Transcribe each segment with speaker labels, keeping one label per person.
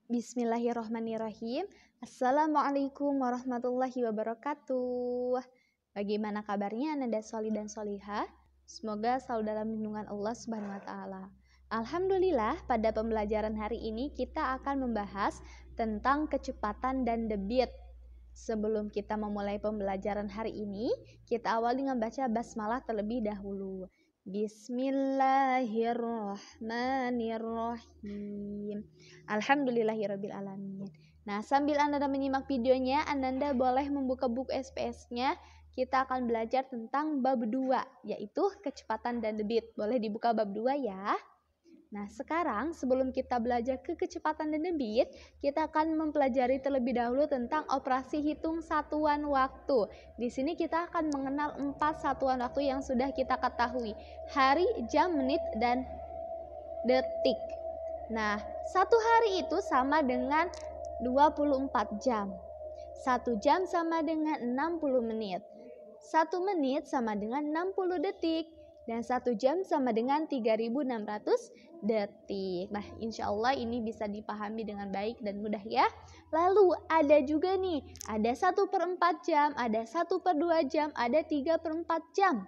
Speaker 1: Bismillahirrohmanirrohim. Assalamualaikum warahmatullahi wabarakatuh. Bagaimana kabarnya Ananda Soli dan Solihah? Semoga selalu dalam lindungan Allah Subhanahu wa Ta'ala. Alhamdulillah, pada pembelajaran hari ini kita akan membahas tentang kecepatan dan debit. Sebelum kita memulai pembelajaran hari ini, kita awali membaca basmalah terlebih dahulu. Bismillahirrahmanirrahim. Alhamdulillahirrabbilalamin. Nah, sambil Ananda menyimak videonya, Ananda boleh membuka buku SPS-nya. Kita akan belajar tentang bab 2, yaitu kecepatan dan debit. Boleh dibuka bab 2 ya. Nah, sekarang sebelum kita belajar ke kecepatan dan debit, kita akan mempelajari terlebih dahulu tentang operasi hitung satuan waktu. Di sini kita akan mengenal 4 satuan waktu yang sudah kita ketahui. Hari, jam, menit, dan detik. Nah, satu hari itu sama dengan 24 jam. 1 jam sama dengan 60 menit. 1 menit sama dengan 60 detik. Dan 1 jam sama dengan 3.600 detik. Nah, insya Allah ini bisa dipahami dengan baik dan mudah ya. Lalu ada juga nih, ada 1/4 jam, ada 1/2 jam, ada 3/4 jam.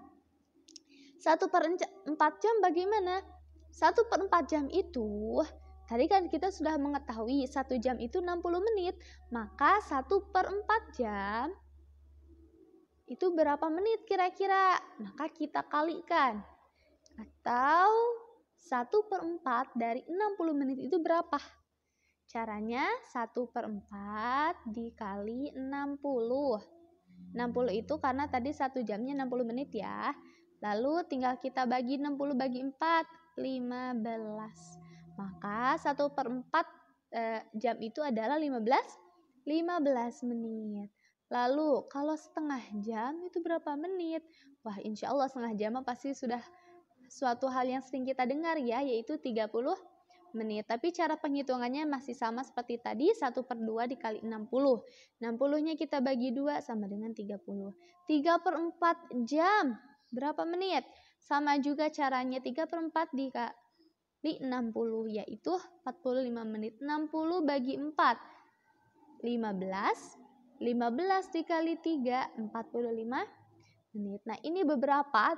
Speaker 1: 1/4 jam bagaimana? 1/4 jam itu, tadi kan kita sudah mengetahui 1 jam itu 60 menit. Maka 1/4 jam itu berapa menit kira-kira? Maka kita kalikan. Atau 1/4 dari 60 menit itu berapa? Caranya 1/4 dikali 60. 60 itu karena tadi 1 jamnya 60 menit ya. Lalu tinggal kita bagi 60 bagi 4, 15. Maka 1/4 jam itu adalah 15 menit. Lalu kalau setengah jam itu berapa menit? Wah, insya Allah setengah jam pasti sudah suatu hal yang sering kita dengar ya, yaitu 30 menit. Tapi cara penghitungannya masih sama seperti tadi, 1/2 dikali 60. 60-nya kita bagi 2 sama dengan 30. 3/4 jam berapa menit? Sama juga caranya, 3/4 dikali 60, yaitu 45 menit. 60 bagi 4, 15. 15 dikali 3, 45 menit. Nah, ini beberapa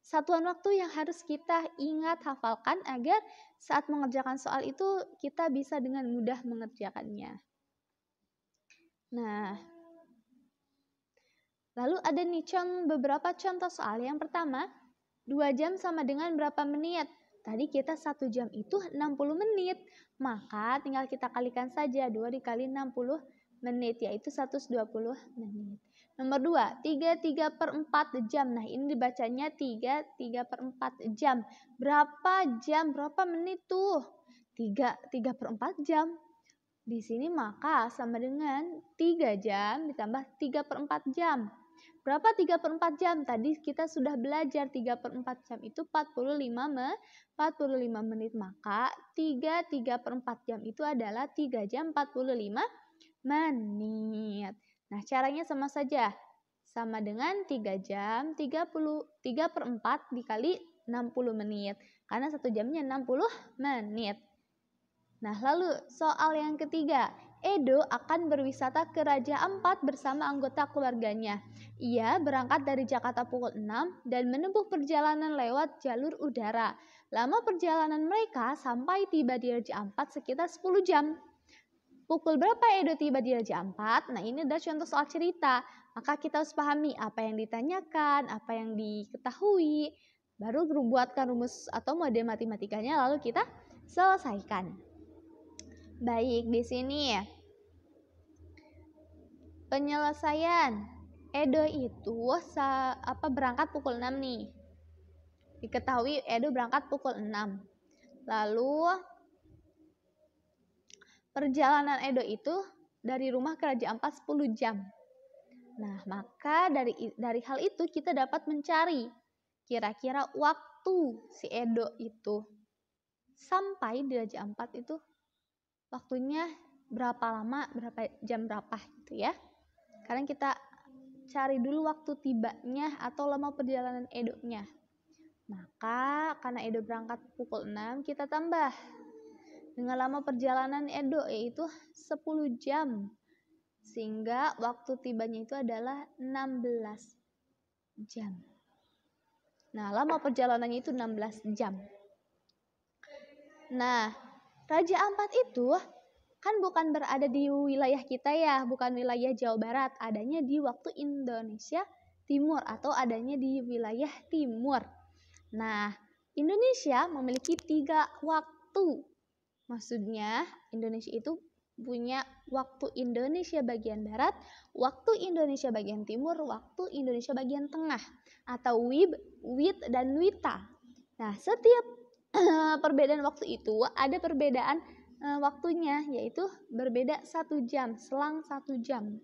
Speaker 1: satuan waktu yang harus kita ingat, hafalkan agar saat mengerjakan soal itu kita bisa dengan mudah mengerjakannya. Nah, lalu ada nih beberapa contoh soal. Yang pertama, 2 jam sama dengan berapa menit? Tadi kita 1 jam itu 60 menit. Maka tinggal kita kalikan saja 2 dikali 60 menit, yaitu 120 menit. Nomor 2, 3/4 jam. Nah, ini dibacanya 3/4 jam. Berapa jam? Berapa menit tuh? 3/4 jam. Di sini maka sama dengan 3 jam ditambah 3/4 jam. Berapa 3/4 jam? Tadi kita sudah belajar 3/4 jam itu 45 menit. Maka 3/4 jam itu adalah 3 jam 45 menit. Nah, caranya sama saja. Sama dengan 3 jam 3/4 dikali 60 menit. Karena 1 jamnya 60 menit. Nah, lalu soal yang ketiga. Edo akan berwisata ke Raja Ampat bersama anggota keluarganya. Ia berangkat dari Jakarta pukul 6 dan menempuh perjalanan lewat jalur udara. Lama perjalanan mereka sampai tiba di Raja Ampat sekitar 10 jam. Pukul berapa Edo tiba di Raja Ampat? Nah, ini adalah contoh soal cerita. Maka kita harus pahami apa yang ditanyakan, apa yang diketahui. Baru buatkan rumus atau model matematikanya, lalu kita selesaikan. Baik, di sini penyelesaian. Edo itu berangkat pukul 6 nih. Diketahui Edo berangkat pukul 6. Lalu perjalanan Edo itu dari rumah ke Raja Ampat 10 jam. Nah, maka dari hal itu kita dapat mencari kira-kira waktu si Edo itu sampai di Raja Ampat itu waktunya berapa lama, berapa jam berapa gitu ya. Sekarang kita cari dulu waktu tibanya atau lama perjalanan Edo-nya. Maka karena Edo berangkat pukul 6, kita tambah. dengan lama perjalanan Edo yaitu 10 jam. Sehingga waktu tibanya itu adalah 16 jam. Nah, lama perjalanannya itu 16 jam. Nah, Raja Ampat itu kan bukan berada di wilayah kita ya, bukan wilayah Jawa Barat, adanya di waktu Indonesia Timur atau adanya di wilayah timur. Nah, Indonesia memiliki 3 waktu. Maksudnya, Indonesia itu punya waktu Indonesia bagian barat, waktu Indonesia bagian timur, waktu Indonesia bagian tengah atau WIB, WIT, dan WITA. Nah, setiap perbedaan waktu itu ada perbedaan waktunya, yaitu berbeda 1 jam, selang 1 jam.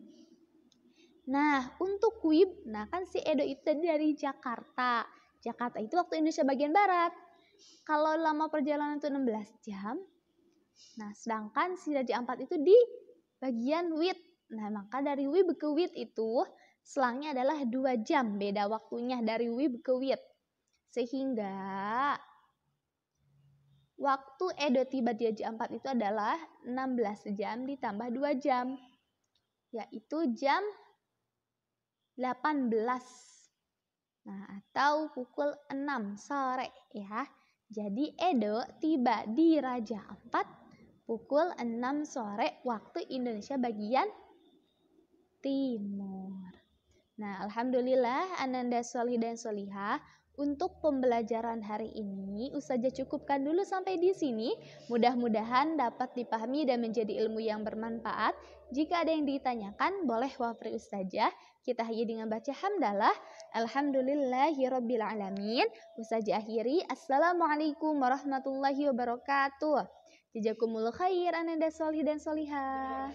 Speaker 1: Nah, untuk WIB, nah kan si Edo itu dari Jakarta. Jakarta itu waktu Indonesia bagian barat. Kalau lama perjalanan itu 16 jam, nah sedangkan si Raja Ampat itu di bagian WIT. Nah, maka dari WIB ke WIT itu selangnya adalah 2 jam, beda waktunya dari WIB ke WIT. Sehingga waktu Edo tiba di Raja Ampat itu adalah 16 jam ditambah 2 jam, yaitu jam 18. Nah, atau pukul 6 sore ya. Jadi Edo tiba di Raja Ampat pukul 6 sore waktu Indonesia bagian timur. Nah, alhamdulillah Ananda Solih dan Solihah, untuk pembelajaran hari ini Ustazah cukupkan dulu sampai di sini. Mudah-mudahan dapat dipahami dan menjadi ilmu yang bermanfaat. Jika ada yang ditanyakan, boleh wafri Ustazah. Kita akhiri dengan baca hamdalah. Alhamdulillahirabbil alamin. Ustazah akhiri. Assalamualaikum warahmatullahi wabarakatuh. Jazakumullah khair Ananda Solih dan Solihah.